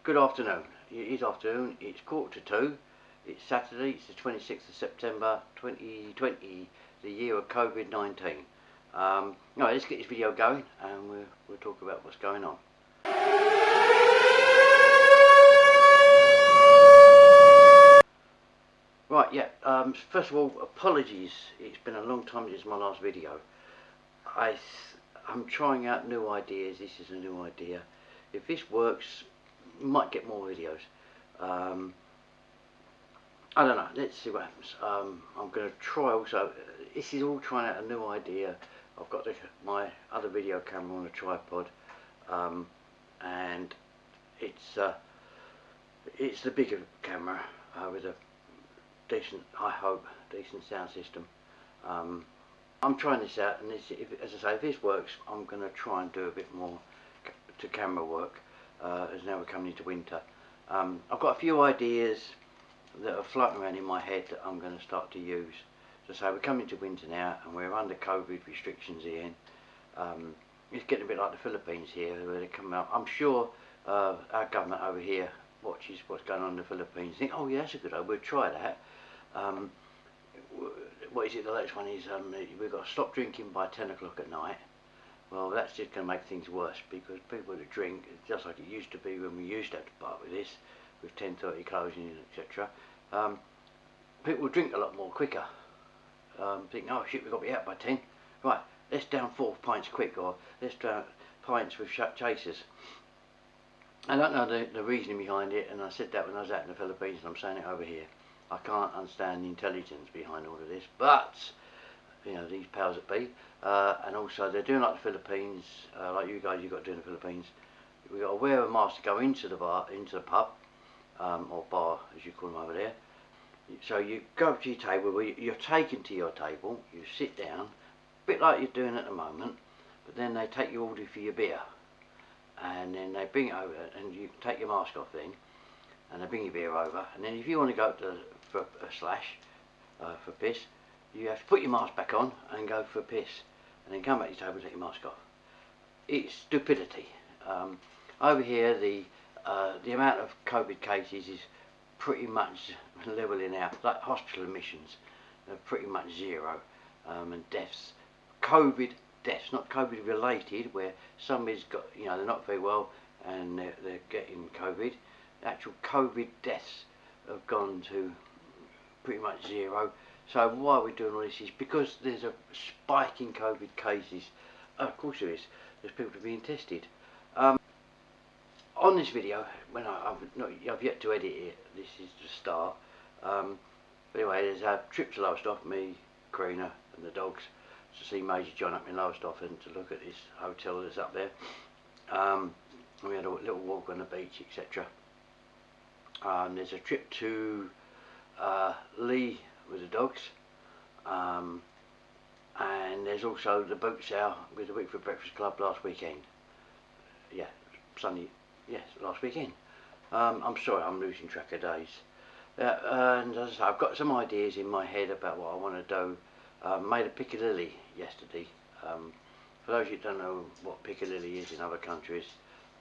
Good afternoon. It is afternoon. It's 1:45. It's Saturday. It's the 26th of September 2020, the year of COVID-19. Right, let's get this video going and we'll talk about what's going on. Right, yeah. First of all, apologies. It's been a long time since my last video. I'm trying out new ideas. This is a new idea. If this works, you might get more videos. I don't know, let's see what happens. I'm going to try also, this is all trying out a new idea. I've got my other video camera on a tripod, and it's the bigger camera with a decent, I hope, decent sound system. I'm trying this out, and this, as I say, if this works, I'm going to try and do a bit more to camera work. As now we're coming into winter. I've got a few ideas that are floating around in my head that I'm going to start to use. So we're coming to winter now and we're under COVID restrictions here. It's getting a bit like the Philippines here where they come out. I'm sure our government over here watches what's going on in the Philippines, think, oh yeah, that's a good idea, we'll try that. What is it, the latest one is we've got to stop drinking by 10 o'clock at night. Well, that's just going to make things worse because people that drink, just like it used to be when we used to have to part with this, with 10:30 closing, etc. People will drink a lot more quicker. Think, oh shit, we've got to be out by 10. Right, let's down 4 pints quick, or let's down pints with chasers. I don't know the reasoning behind it, and I said that when I was out in the Philippines, and I'm saying it over here. I can't understand the intelligence behind all of this, but you know, these powers that be, and also they're doing like the Philippines, like you guys, you've got to do in the Philippines. We've got to wear a mask to go into the bar, into the pub, or bar as you call them over there. So you go up to your table, you're taken to your table, you sit down, a bit like you're doing at the moment, but then they take your order for your beer, and then they bring it over, and you take your mask off then, and they bring your beer over, and then if you want to go for a slash, for piss, you have to put your mask back on and go for a piss, and then come back to your table and take your mask off. It's stupidity. Over here, the amount of COVID cases is pretty much levelling out. Like hospital admissions are pretty much zero, and deaths, COVID deaths, not COVID related, where somebody's got, you know, they're not very well and they're getting COVID. Actual COVID deaths have gone to pretty much zero. So why we're doing all this is because there's a spike in COVID cases. Of course there is. There's people being tested. On this video, when I've yet to edit it, this is the start. But anyway, there's a trip to Lowestoft, me, Carina and the dogs, to see Major John up in Lowestoft and to look at this hotel that's up there. We had a little walk on the beach, etc. There's a trip to Leigh with the dogs, and there's also the boat sale with the Wickford Breakfast Club last weekend. Yeah, Sunday, yes, last weekend. I'm sorry, I'm losing track of days. And as I say, I've got some ideas in my head about what I want to do. Made a piccalilli yesterday. For those of you who don't know what piccalilli is in other countries,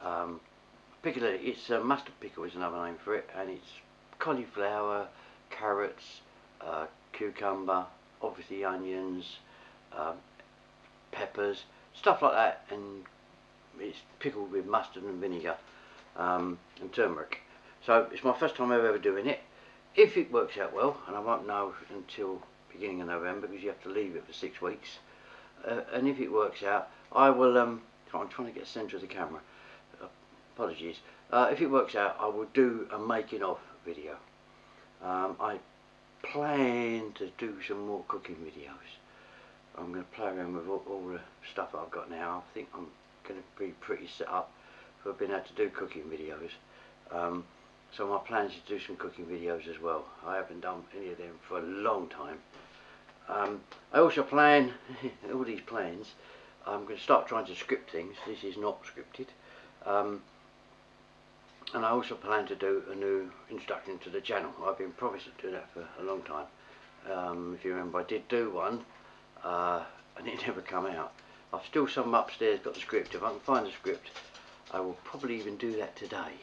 piccalilli, it's mustard pickle is another name for it, and it's cauliflower, carrots, cucumber, obviously onions, peppers, stuff like that, and it's pickled with mustard and vinegar and turmeric. So it's my first time ever doing it. If it works out well, and I won't know until beginning of November because you have to leave it for 6 weeks, and if it works out, I will, I'm trying to get the centre of the camera, apologies. If it works out, I will do a making of video. I plan to do some more cooking videos. I'm going to play around with all the stuff that I've got now. I think I'm going to be pretty set up for being able to do cooking videos. So my plan is to do some cooking videos as well. I haven't done any of them for a long time. I also plan, all these plans, I'm going to start trying to script things. This is not scripted. And I also plan to do a new introduction to the channel. I've been promising to do that for a long time. If you remember, I did do one, and it never come out. I've still some upstairs got the script. If I can find the script, I will probably even do that today.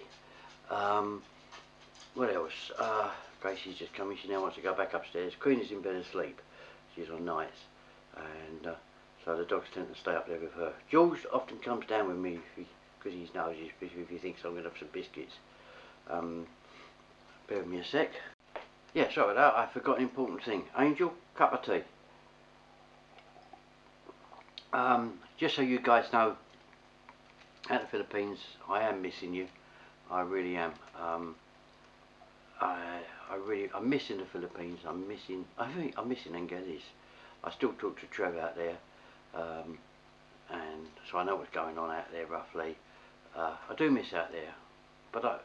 What else? Gracie's just coming. She now wants to go back upstairs. Carina's in bed asleep. She's on nights, and so the dogs tend to stay up there with her. George often comes down with me because he knows if he thinks I'm going to have some biscuits. Bear with me a sec. Yeah, sorry about that. I forgot an important thing. Angel, cup of tea. Just so you guys know, at the Philippines, I am missing you. I really am. I'm missing the Philippines. I'm missing Angeles. I still talk to Trev out there, and so I know what's going on out there roughly. I do miss out there, but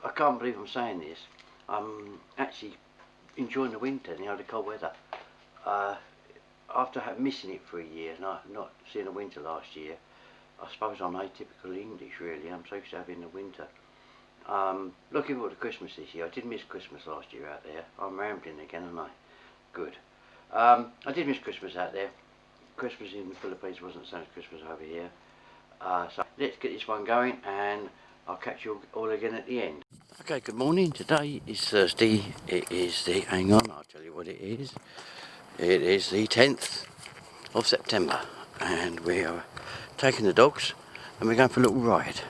I can't believe I'm saying this. I'm actually enjoying the winter, the cold weather. After missing it for a year, not seeing the winter last year, I suppose I'm atypical English really. I'm so used to having the winter. Looking forward to Christmas this year. I did miss Christmas last year out there. I'm rambling again, aren't I? Good. I did miss Christmas out there. Christmas in the Philippines wasn't the same as Christmas over here. So let's get this one going, and I'll catch you all again at the end. Okay, good morning. Today is Thursday. It is hang on, I'll tell you what it is. It is the 10th of September, and we are taking the dogs and we're going for a little ride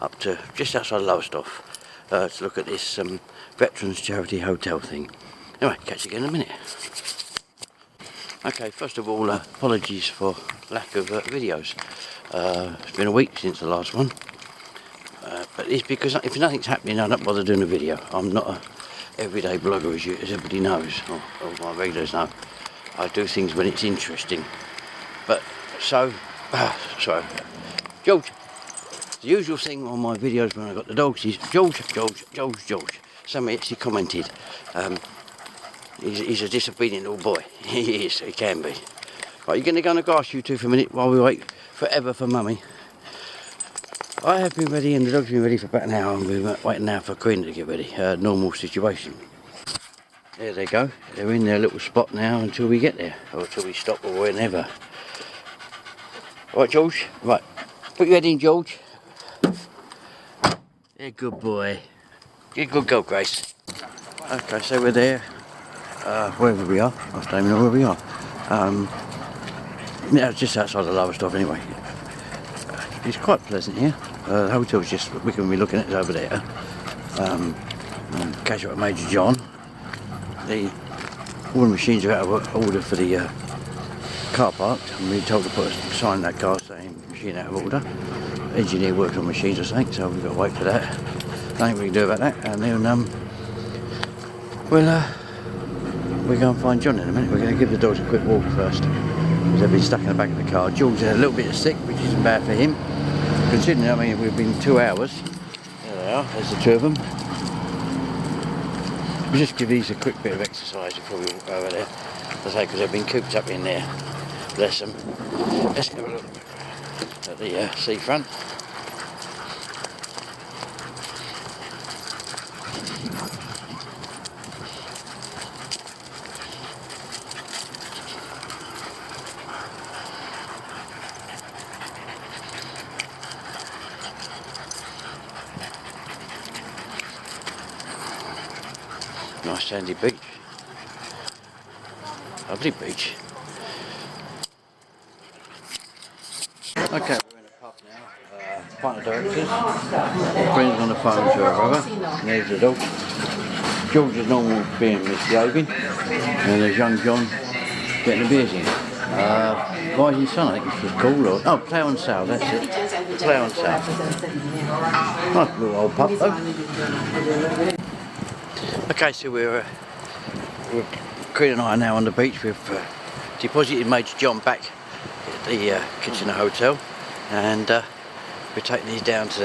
up to just outside Lowestoft to look at this Veterans Charity Hotel thing. Anyway, catch you again in a minute. Okay, first of all, apologies for lack of videos. It's been a week since the last one, but it's because if nothing's happening, I don't bother doing a video. I'm not a everyday blogger, as everybody knows, or my regulars know. I do things when it's interesting. But sorry, George. The usual thing on my videos when I got the dogs is George. Somebody actually commented, he's a disobedient little boy. He is, he can be. Right, you're going to go on the grass, you two, for a minute while we wait forever for Mummy. I have been ready and the dog's been ready for about an hour, and we're waiting now for Carina to get ready. Normal situation. There they go. They're in their little spot now until we get there, or until we stop, or whenever. Right, George. Right, put your head in, George. Yeah, good boy. You're a good girl, Grace. Okay, so we're there. Wherever we are. I don't even know where we are. Yeah, just outside the Lowestoft anyway. It's quite pleasant here. The hotel's just, we can be looking at it over there. Catch up with Major John. All the machines are out of order for the car park, and we're told to put a sign in that car saying machine out of order. Engineer works on machines or something, so we've got to wait for that. Nothing we can do about that, and then we're going to find John in a minute. We're going to give the dogs a quick walk first, because they've been stuck in the back of the car. George is a little bit sick, which isn't bad for him, considering, I mean, we've been 2 hours. There they are, there's the two of them. We'll just give these a quick bit of exercise before we walk over there. As I say, because they've been cooped up in there. Bless them. Let's have a look at the seafront. Nice sandy beach. Lovely beach. Okay, we're in a pub now. Partner directors. Friends on the phone to her brother. And there's the dog. George is normal being misbehaving. And there's young John getting the beers in. Rising Sun, I think it was called. Or, oh, Play on Sale, that's it. Play on Sale. Nice little old pub though. Okay, so we're Carina and I are now on the beach. We've deposited Major John back at the Kitchener Hotel, and we're taking these down to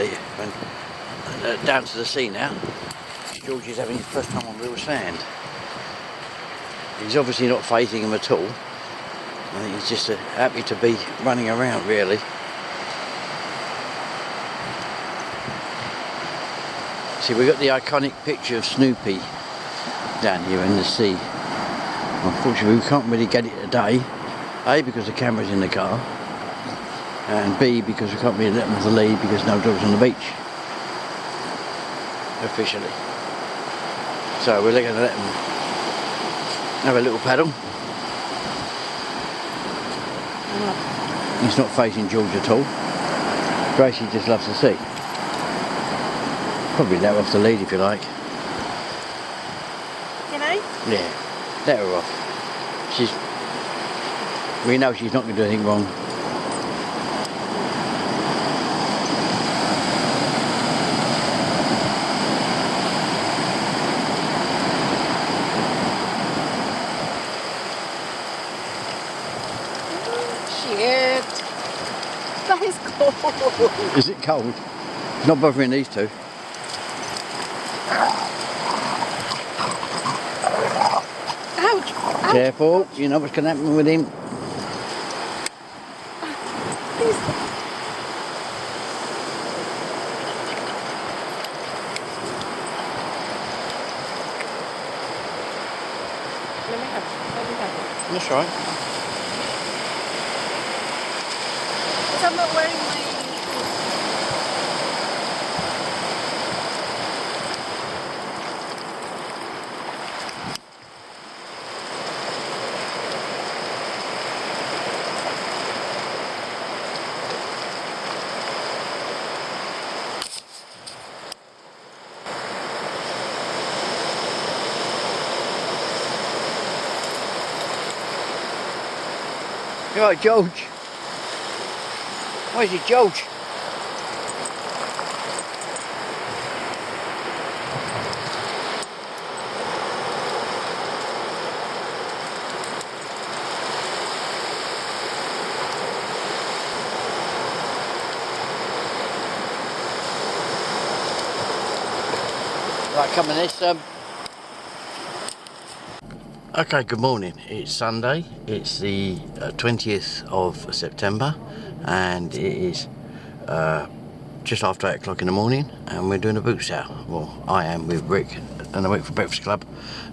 the sea now. George is having his first time on real sand. He's obviously not phasing him at all. I think he's just happy to be running around, really. See, we've got the iconic picture of Snoopy down here in the sea. Unfortunately, we can't really get it today. A, because the camera's in the car, and B, because we can't really let them off the lead because no dogs on the beach. officially. So we're going to let them have a little paddle. It's not facing George at all. Gracie just loves the sea. Probably let her off the lead if you like. You know? Yeah, let her off. We know she's not going to do anything wrong. Shit! That is cold. Is it cold? It's not bothering these two. Ouch! Ouch. Careful, you know what's going to happen with him. Let me have it. That's right. So I'm not wearing my... You right, George? Where's he, George? Right, come on, this. Okay, good morning. It's Sunday. It's the 20th of September, and it is just after 8 o'clock in the morning, and we're doing a boot sale. Well, I am with Rick and the Wickford Breakfast Club.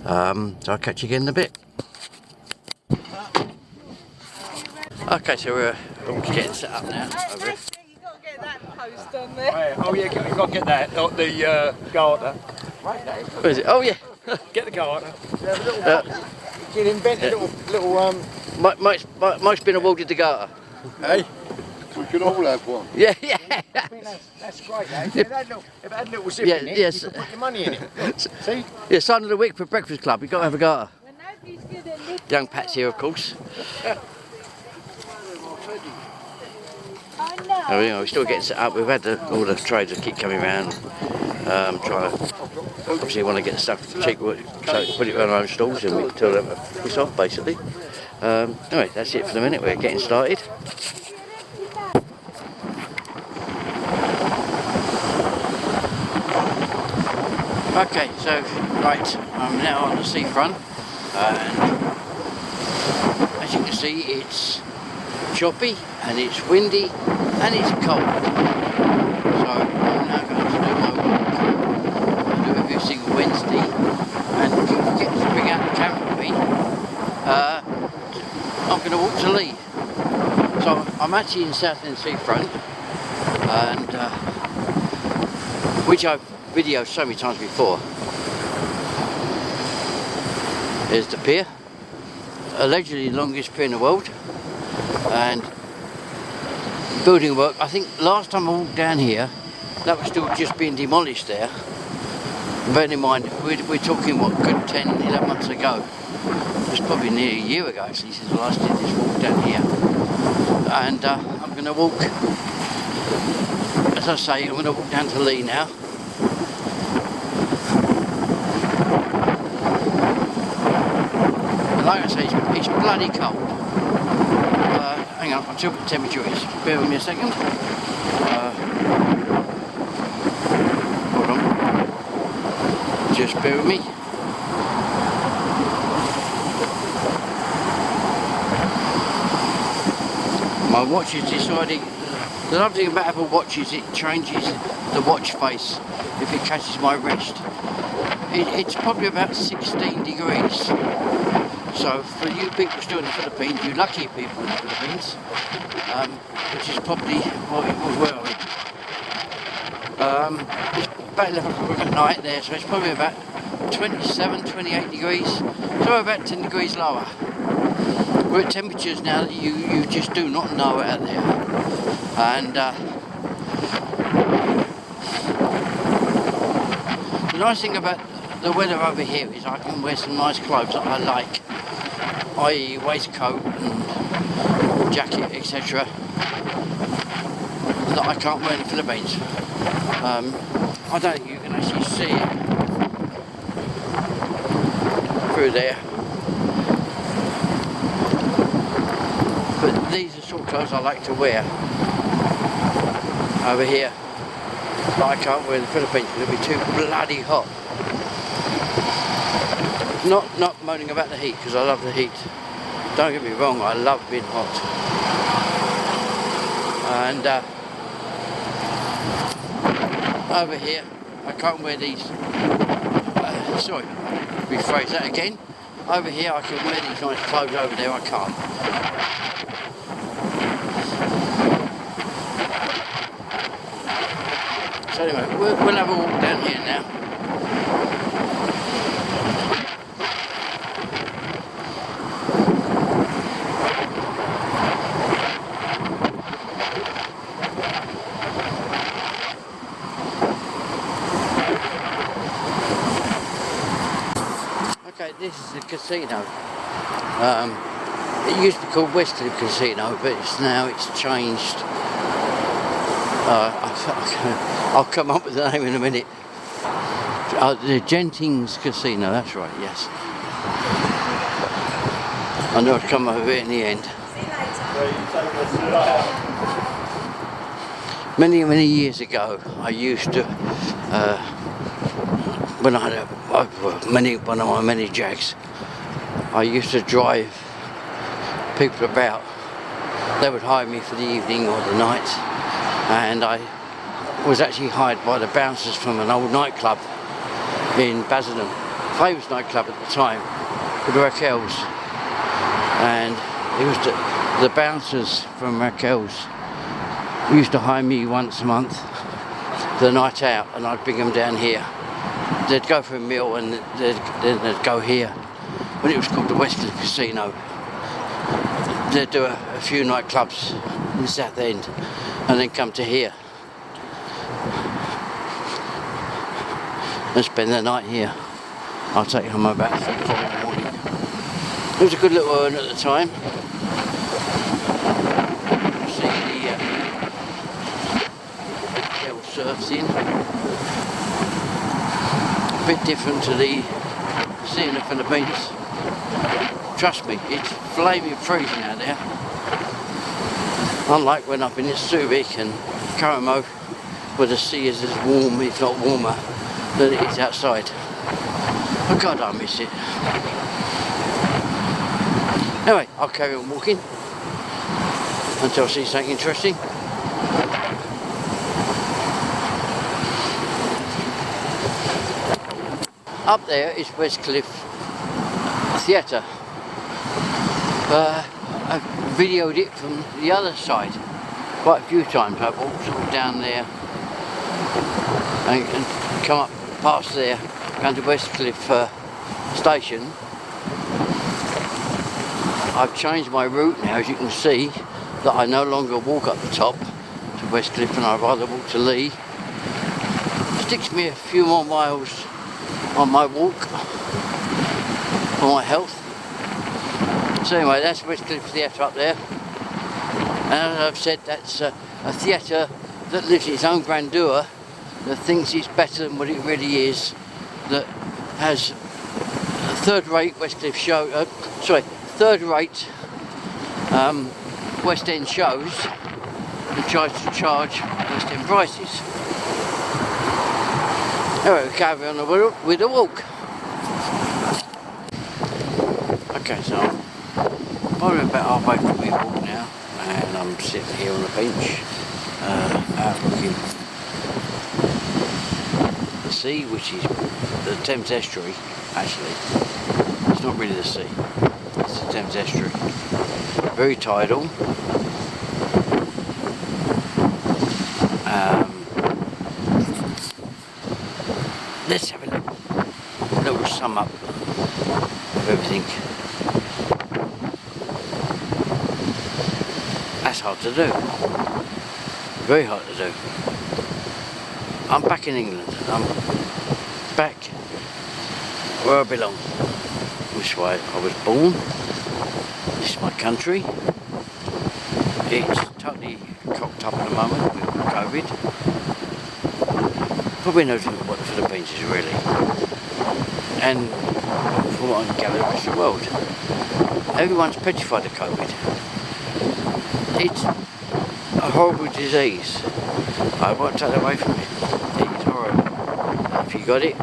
So I'll catch you again in a bit. Okay, so we're all getting set up now. Over here. You've got to get that post on there. Oh yeah, you've got to get that, not the garter. Where is it? Oh yeah. Get the garter. You can invent a little Mike's been awarded the garter. Hey? We can all have one. Yeah, yeah. I think that's great, eh? If it had a little zip in it, yes. you could put your money in it. See? Yeah, son of the Wickford Breakfast Club. You've got to have a garter. Young Pat's here, of course. I know. Oh, yeah, we're still getting set up. We've had all the traders keep coming around, trying to obviously want to get the stuff cheap, so put it on our own stalls and we tell them to piss off basically. Anyway, that's it for the minute. We're getting started. Okay, so right, I'm now on the seafront, and as you can see, it's choppy and it's windy and it's cold. So I'm now going to do my work. I do it every single Wednesday, and if you forget to bring out the camera with me, I'm going to walk to Leigh. So I'm actually in Southend seafront, and which I've videoed so many times before. There's the pier, allegedly the longest pier in the world, and building work. I think last time I walked down here, that was still just being demolished there. Bearing in mind, we're talking what, good 10, 11 months ago. It was probably nearly a year ago actually since I last did this walk down here. And I'm going to walk, as I say, I'm going to walk down to Leigh now. And like I say, it's bloody cold. Hang on, I'll tell you what the temperature is. Bear with me a second. Hold on. Just bear with me. My watch is deciding. The lovely thing about Apple Watch is it changes the watch face if it catches my wrist. It's probably about 16 degrees. So for you people still in the Philippines, you lucky people in the Philippines, which is probably what it was, where are It's about 11 o'clock at night there, so it's probably about 27, 28 degrees, so we're about 10 degrees lower. We're at temperatures now that you just do not know out there. And the nice thing about the weather over here is I can wear some nice clothes that I like, i.e. waistcoat and jacket, etc. that I can't wear in the Philippines. I don't think you can actually see it through there. But these are sort of clothes I like to wear over here, but I can't wear in the Philippines because it'll be too bloody hot. Not moaning about the heat, because I love the heat. Don't get me wrong, I love being hot. And over here, I can't wear these. Sorry, rephrase that again. Over here, I can wear these nice clothes. Over there, I can't. So anyway, we'll have a walk down here now. Okay, this is the casino. It used to be called Westcliff Casino, but it's changed. I'll come up with the name in a minute. The Gentings Casino, that's right, yes. I know I'd come over it in the end. Many years ago, I used to, when I had one of my many Jags, I used to drive people about. They would hire me for the evening or the night, and I was actually hired by the bouncers from an old nightclub in Basildon, famous nightclub at the time, called Raquel's, and it was the bouncers from Raquel's used to hire me once a month for the night out, and I'd bring them down here. They'd go for a meal and then they'd go here. When it was called the Westcliff Casino, they'd do a few nightclubs in Southend and then come to here and spend the night here. I'll take home about 3 or 4 in the morning. It was a good little earn at the time. See the old surfs in. A bit different to the sea in the Philippines. Trust me, it's flaming freezing out there. Unlike when I've been in Subic and Carina, where the sea is as warm, if not warmer, than it is outside. Oh God, I miss it. Anyway, I'll carry on walking until I see something interesting. Up there is Westcliff Theatre. I've videoed it from the other side quite a few times. I've walked sort of down there and come up past there, going to Westcliff station. I've changed my route now, as you can see, that I no longer walk up the top to Westcliff and I'd rather walk to Leigh. It takes me a few more miles on my walk for my health. So anyway, that's Westcliff Theatre up there, and as I've said, that's a theatre that lives its own grandeur, that thinks it's better than what it really is, that has third-rate Westcliff show, third-rate West End shows, and tries to charge West End prices. Anyway, we'll carry on with the walk. Okay, so I'm probably about halfway through my walk now, and I'm sitting here on the bench, overlooking the sea, which is the Thames Estuary. Actually, it's not really the sea, it's the Thames Estuary. Very tidal. let's have a little sum up of everything. That's hard to do. Very hard to do. I'm back in England. I'm back where I belong. This is why I was born. This is my country. It's totally cocked up at the moment with COVID. Probably knows what the Philippines is really. And from what I can gather, the rest of the world. Everyone's petrified of COVID. It's a horrible disease. I won't take away from it. It is horrible. If you got it,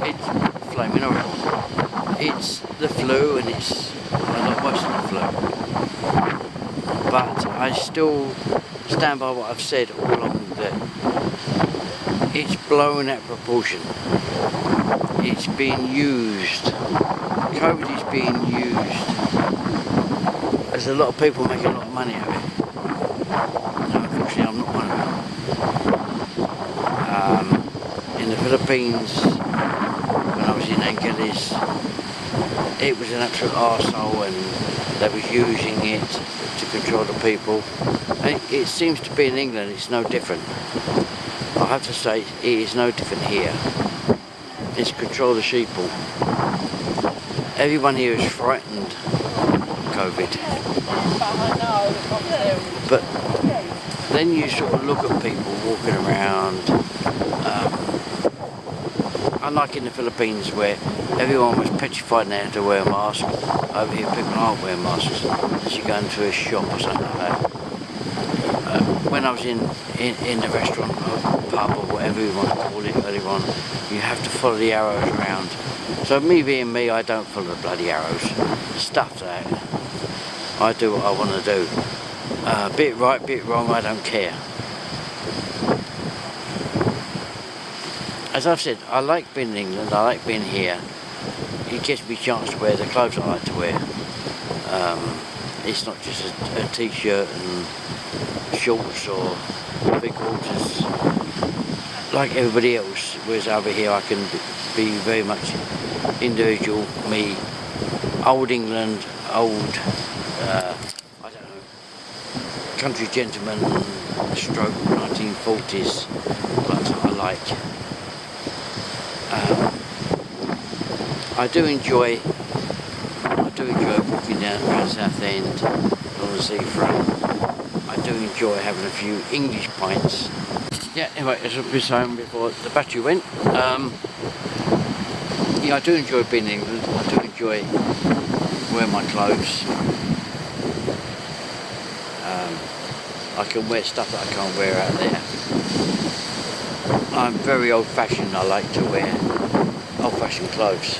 it's flaming horrible. It's the flu, and it's a lot worse than the flu. But I still stand by what I've said all along, that it's blown out of proportion. It's being used. COVID is being used. There's a lot of people making a lot of money out of it. No, unfortunately, I'm not one of them. In the Philippines, when I was in Angeles, it was an absolute arsehole, and they was using it to control the people. And it seems to be in England, it's no different. I have to say, it is no different here. It's control the sheeple. Everyone here is frightened of COVID. But then you sort of look at people walking around, unlike in the Philippines where everyone was petrified now to wear a mask. Over here people aren't wearing masks unless you go into a shop or something like that. When I was in the restaurant or pub or whatever you want to call it earlier on, you have to follow the arrows around. So me being me, I don't follow the bloody arrows. Stuff that. I do what I want to do. Be it right, be it wrong, I don't care. As I've said, I like being in England, I like being here. It gives me a chance to wear the clothes I like to wear. It's not just a t-shirt and shorts or big quarters like everybody else, whereas over here I can be very much individual, me, old England, old, I don't know, country gentleman, stroke 1940s, that's what I like. I do enjoy walking down around Southend on the seafront. I do enjoy having a few English pints. Yeah, anyway, as I was saying before the battery went, yeah, I do enjoy being in England. I do enjoy wearing my clothes. I can wear stuff that I can't wear out there. I'm very old-fashioned. I like to wear old-fashioned clothes.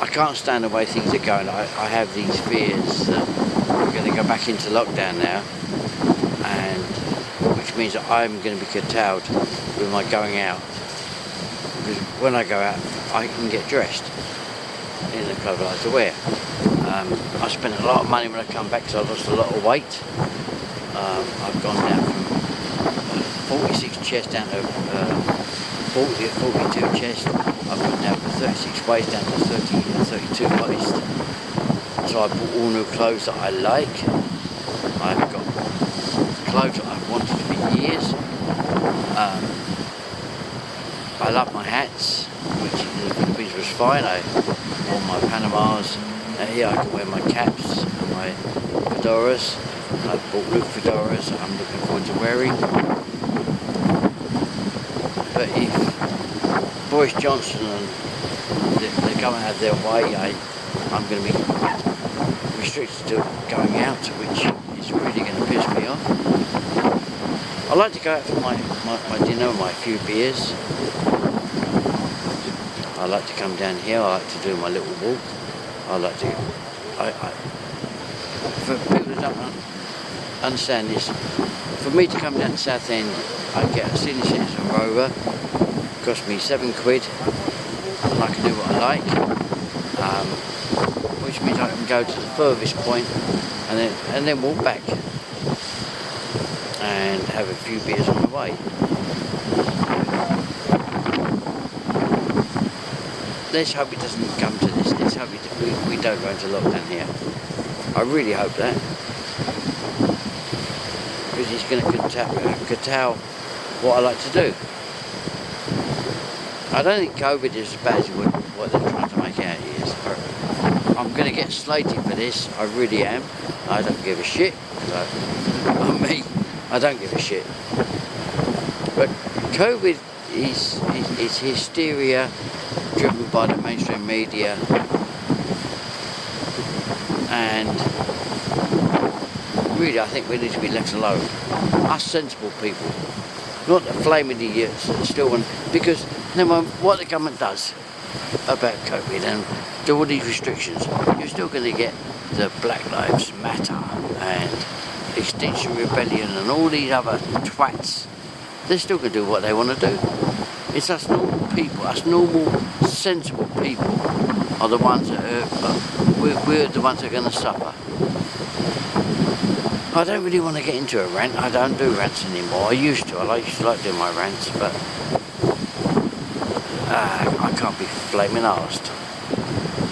I can't stand the way things are going. I have these fears that we're going to go back into lockdown now, and which means that I'm going to be curtailed with my going out. Because when I go out, I can get dressed in the clothes I like to wear. I spent a lot of money when I come back because I lost a lot of weight. I've gone down from 46 chest down to 40 or 42 chest. I've gone down from 36 waist down to 30 and 32 waist. So I bought all new clothes that I like. I've got clothes that I've wanted for years. I love my hats, which in the Philippines was fine. I wore my Panamas. Here I can wear my caps and my fedoras. I've bought new fedoras that I'm looking forward to wearing. But if Boris Johnson and they're going out of their way, I'm going to be restricted to going out, which is really going to piss me off. I like to go out for my dinner, my few beers. I like to come down here, I like to do my little walk. I like to, for people who don't understand this, for me to come down to Southend, I get a senior citizen rover, it costs me £7, and I can do what I like, which means I can go to the furthest point and then walk back. and have a few beers on the way. Let's hope it doesn't come to this. Let's hope we don't go into lockdown here. I really hope that. Because it's going to curtail what I like to do. I don't think COVID is as bad as what they're trying to make out it is. I'm going to get slated for this. I really am. I don't give a shit. I don't give a shit. But COVID is hysteria driven by the mainstream media, and really I think we need to be left alone. Us sensible people, not the flaming idiots that still want, because no matter what the government does about COVID and do all these restrictions, you're still going to get the Black Lives Matter and Extinction Rebellion and all these other twats. They're still going to do what they want to do. It's us normal people, us normal, sensible people are the ones that we're the ones that are going to suffer. I don't really want to get into a rant. I don't do rants anymore. I used to. I used to like doing my rants, but I can't be flaming arsed.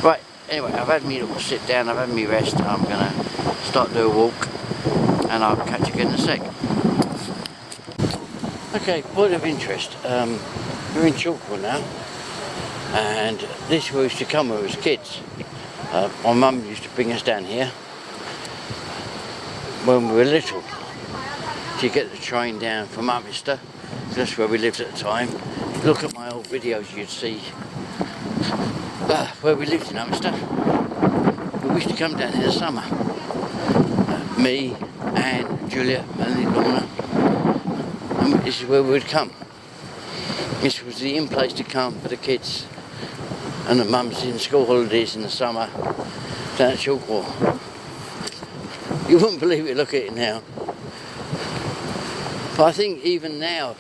Right, anyway, I've had me little sit down, I've had me rest. I'm going to start doing a walk, and I'll catch you again in a sec. Okay, point of interest. We're in Chalkwall now, and this is where we used to come when we was kids. My mum used to bring us down here when we were little to get the train down from Upminster. That's where we lived at the time. Look at my old videos, you'd see where we lived in Upminster. We used to come down in the summer. Me, Anne, Julia, and Lorna. And this is where we would come. This was the in place to come for the kids and the mums in school holidays in the summer down at Chalkwall. You wouldn't believe it, look at it now. But I think even now,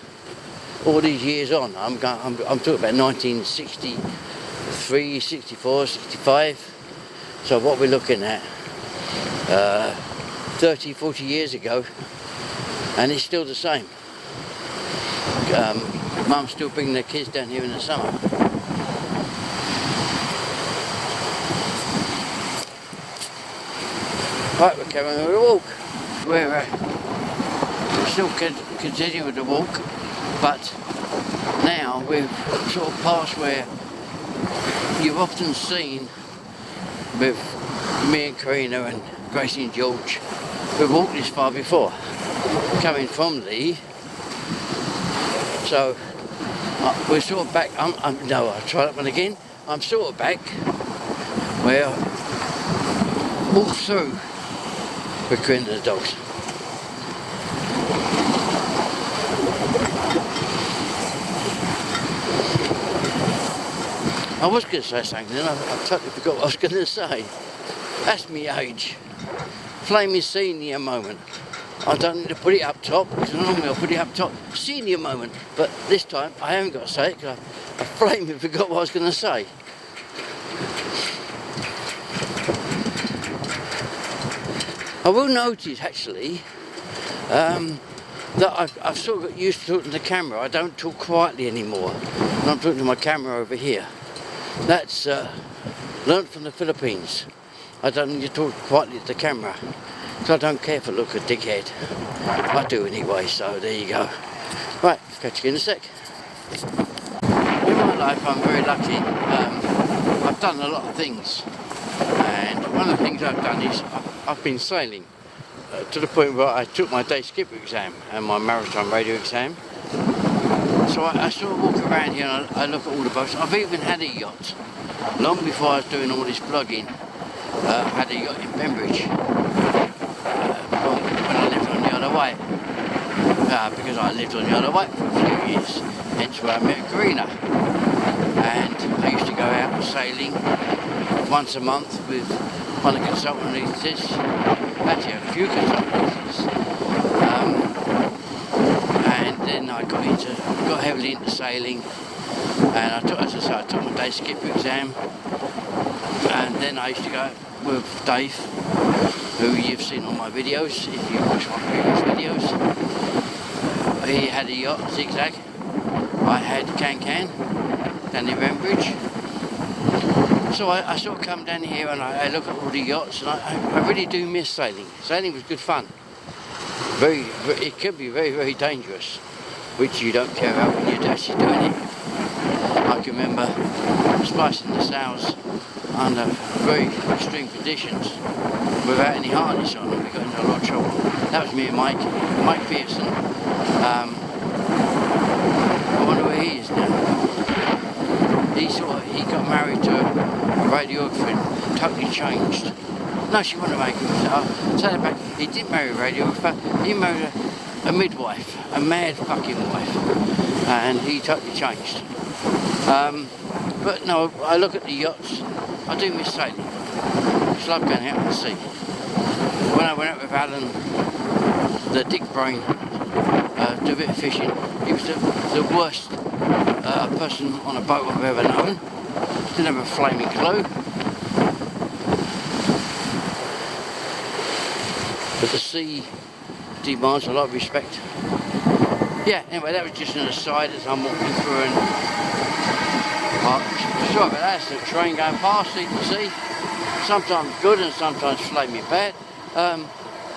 all these years on, I'm talking about 1963, 64, 65. So what we're looking at, 30, 40 years ago, and it's still the same. Mum's still bringing their kids down here in the summer. Right, we're carrying on with the walk. We're still continuing with the walk, but now we've sort of passed where you've often seen with me and Carina and Gracie and George. We've walked this far before, coming from Leigh. So we're sort of back. No, I'll try that one again. I'm sort of back where I walked through with Carina and the dogs. I was going to say something, then I totally forgot what I was going to say. That's me age. Flaming senior moment. I don't need to put it up top, because normally I'll put it up top. Senior moment. But this time I haven't got to say it, because I flaming forgot what I was going to say. I will notice, actually, that I've sort of got used to talking to the camera. I don't talk quietly anymore. And I'm talking to my camera over here. That's learnt from the Philippines. I don't need to talk quietly to the camera, because I don't care if I look a dickhead. I do anyway, so there you go. Right, catch you in a sec. In my life I'm very lucky. I've done a lot of things, and one of the things I've done is I've been sailing to the point where I took my day skipper exam and my maritime radio exam. So I sort of walk around here and I look at all the boats. I've even had a yacht. Long before I was doing all this vlogging, I had a yacht in Pembridge when I lived on the Isle of Wight. Because I lived on the Isle of Wight for a few years, hence where I met Carina. And I used to go out sailing once a month with one of the consultancies. Actually, a few consultancies. And then I got heavily into sailing, and I took my day skipper exam, And then I used to go with Dave, who you've seen on my videos, if you watch my previous videos. He had a yacht, Zigzag. I had Can down in Bridge. So I sort of come down here and I look at all the yachts, and I really do miss sailing. Sailing was good fun. It can be very, very dangerous, which you don't care about when you're actually doing it. I can remember splicing the sails under very extreme conditions without any harness on, and we got into a lot of trouble. That was me and Mike Pearson. I wonder where he is now. He got married to a radiographer and totally changed. No, she wasn't a radiographer. Take that back. He didn't marry a radiographer. He married a midwife, a mad fucking wife, and he totally changed. But no, I look at the yachts. I do miss sailing. It's like going out to sea. When I went out with Alan, the dick brain, do a bit of fishing, he was the worst person on a boat I've ever known. Didn't have a flaming clue. But the sea demands a lot of respect. Yeah, anyway, that was just an aside as I'm walking through, and sorry about that, it's the train going past, you can see. Sometimes good and sometimes flaming bad.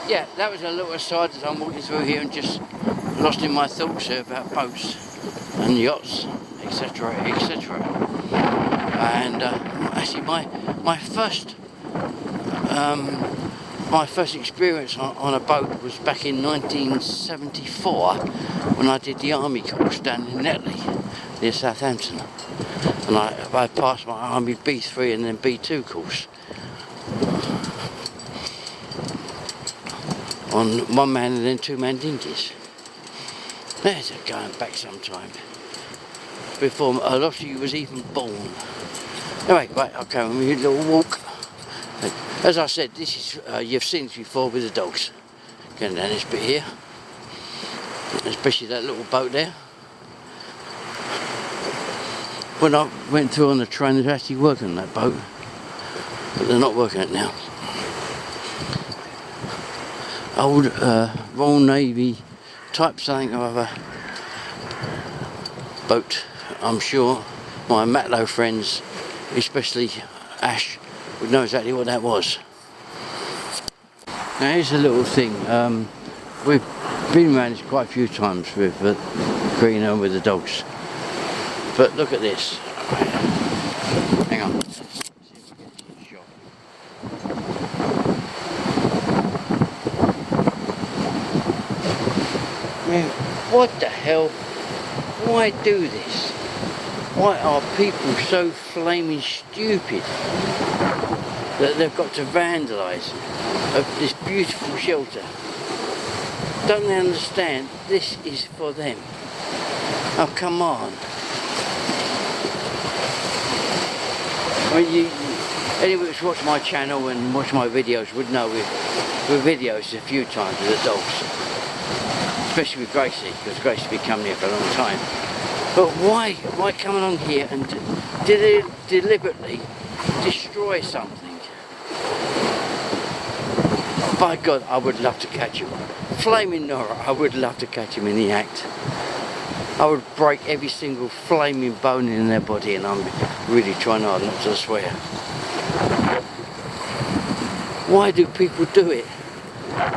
Yeah, that was a little aside as I'm walking through here and just lost in my thoughts here about boats and yachts, etc, etc. And actually my first experience on a boat was back in 1974 when I did the army course down in Netley near Southampton, and I passed my army B3 and then B2 course on one-man and then two-man dinghies. There's a going back sometime before a lot of you was even born. Anyway, right, okay, I'm a little walk. As I said, this is you've seen this before with the dogs. Going down this bit here, especially that little boat there. When I went through on the train, they're actually working on that boat, but they're not working it now. Old Royal Navy type something or other boat. I'm sure my Matlow friends, especially Ash, would know exactly what that was. Now here's a little thing. We've been around this quite a few times with Carina and with the dogs. But look at this. Hang on. Let's see if we get it in shot. I mean, what the hell? Why do this? Why are people so flaming stupid that they've got to vandalise this beautiful shelter? Don't they understand this is for them? Oh, come on. I mean, anyone who's watched my channel and watched my videos would know we've videos a few times with the dogs, especially with Gracie, because Gracie's been coming here for a long time. But why come along here and deliberately destroy something? By God, I would love to catch him. Flaming Nora, I would love to catch him in the act. I would break every single flaming bone in their body, and I'm really trying hard not to swear. Why do people do it?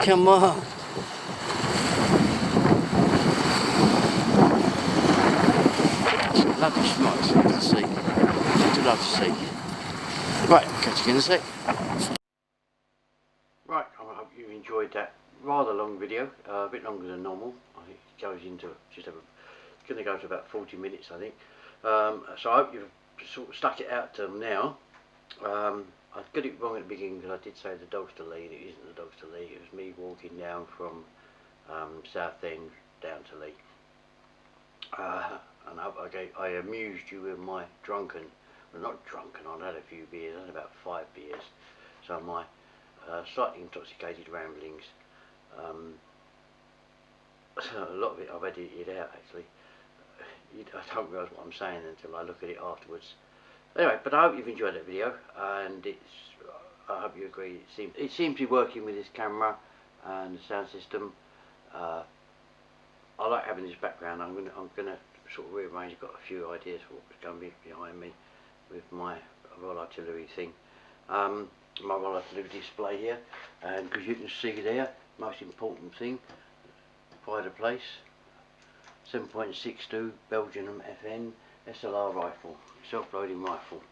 Come on. Lovely spots to see. Just love to see. Right, catch you in a sec. Right, I hope you enjoyed that rather long video, a bit longer than normal. I think it goes into it's going to go to about 40 minutes, I think. So I hope you've sort of stuck it out till now. I got it wrong at the beginning because I did say the dogs to Leigh, and it isn't the dogs to Leigh. It was me walking down from Southend down to Leigh. And I amused you with my drunken, well not drunken, I'd had a few beers, I had about 5 beers, so my slightly intoxicated ramblings, so a lot of it I've edited out actually. I don't realise what I'm saying until I look at it afterwards, Anyway, but I hope you've enjoyed that video, and I hope you agree. It seems to be working with this camera and the sound system. I like having this background. I'm gonna sort of rearrange. I've got a few ideas for what's going to be behind me with my Royal Artillery thing. My Royal Artillery display here, and because you can see there, most important thing, pride of place, 7.62 Belgian FN SLR rifle, self-loading rifle,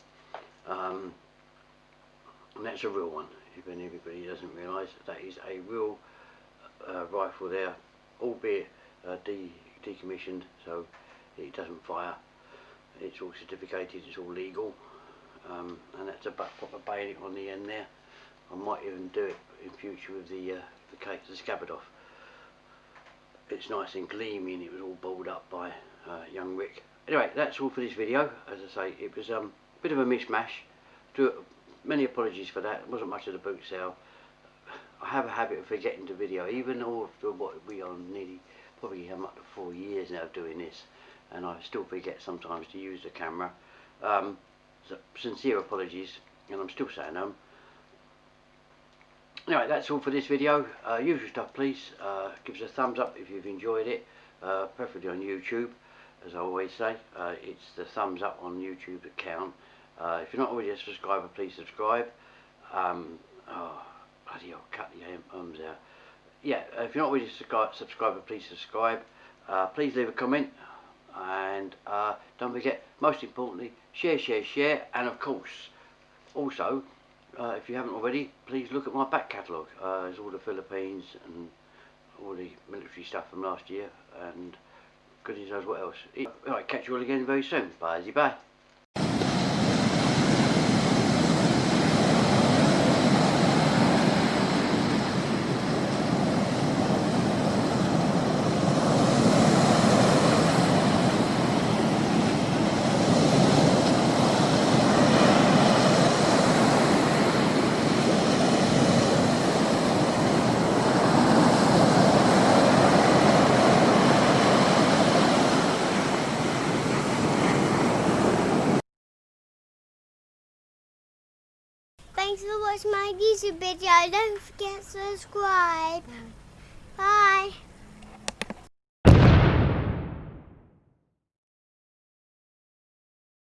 and that's a real one. If anybody doesn't realise, that is a real rifle there, albeit decommissioned, so it doesn't fire. It's all certificated, it's all legal, and that's a proper bayonet on the end there. I might even do it in future with the scabbard off. It's nice and gleaming. It was all balled up by young Rick. Anyway, that's all for this video. As I say, it was a bit of a mishmash. Many apologies for that. It wasn't much of the boot sale. I have a habit of forgetting to video, even after what we are nearly, probably I'm up to 4 years now doing this, and I still forget sometimes to use the camera. So sincere apologies, and I'm still saying them. Anyway, that's all for this video. Usual stuff, please. Give us a thumbs up if you've enjoyed it, preferably on YouTube, as I always say. It's the thumbs up on YouTube that count. If you're not already a subscriber, please subscribe. Oh, bloody hell, cut the ums out. Yeah, if you're not already a subscriber, please subscribe. Please leave a comment, and don't forget, most importantly, share, and of course, also, if you haven't already, please look at my back catalogue. There's all the Philippines and all the military stuff from last year, and goodness knows what else. Alright, catch you all again very soon. Bye. Thanks for watching my YouTube video. Don't forget to subscribe. Bye.